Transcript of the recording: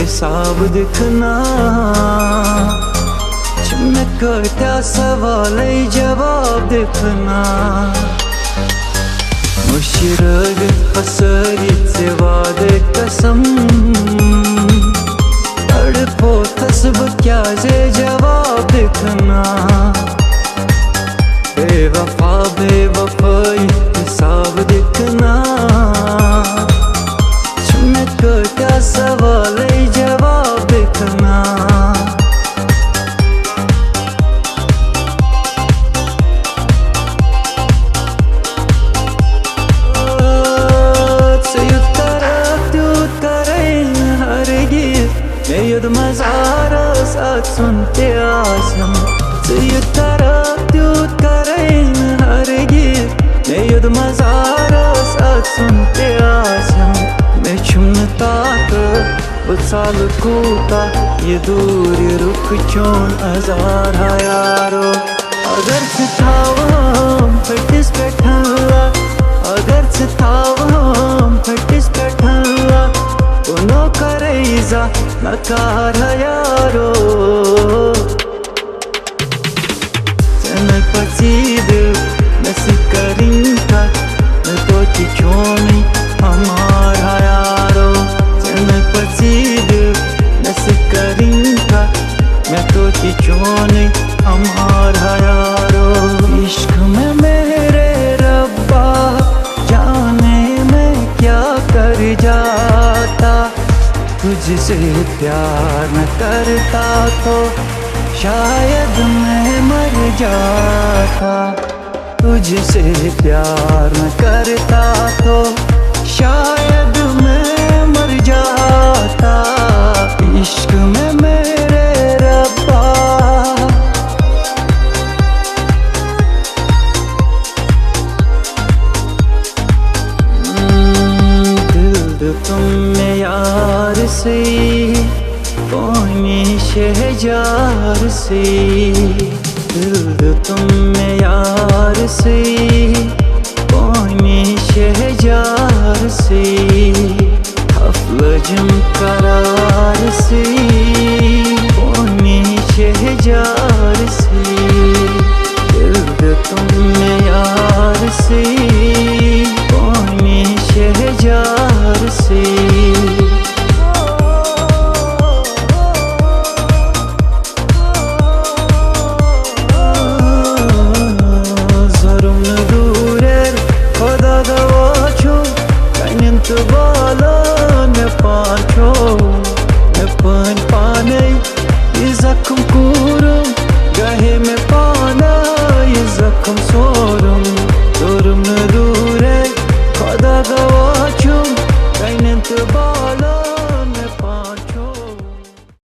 हिसाब दिखना मैं करता सवाल जवाब दिखना मुशरग फसरीचे वादे कसम तड़पो तस्ब क्या जे जवाब दिखना बेवफा बेवफाई हिसाब दिखना मैं करता सवाल जवाब दिखना Yud mazaras atsunte asam Ziyut taraf dyut karain hargir Me yud mazaras atsunte asam Me chumna taak Butsal kuta Ye duri ruk chon azar ha yaro Agar se thavam Fatis pethala Agar se thavam Fatis pethala Uno kareiza nakar yaro Sana patid nasi karinka Na to ki choni hamar yaro Sana patid nasi karinka Na to ki choni hamar yaro Ishq mein mere rabba जाने मैं क्या कर जाता तुझसे प्यार न करता तो शायद मैं मर जाता तुझसे प्यार न करता तो शायद मैं मर जाता इश्क में मेरे रब्बा तुम में यार से कौनी शहजार से दिल तुम में यार से कौनी शहजार से अफलजम करार से कौनी शहजार से दिल तुम में यार से कौनी शहजार से Zorumlu durer Koda da vaço Kainin tu bala Ne pancho Ne pan panei Izakum ku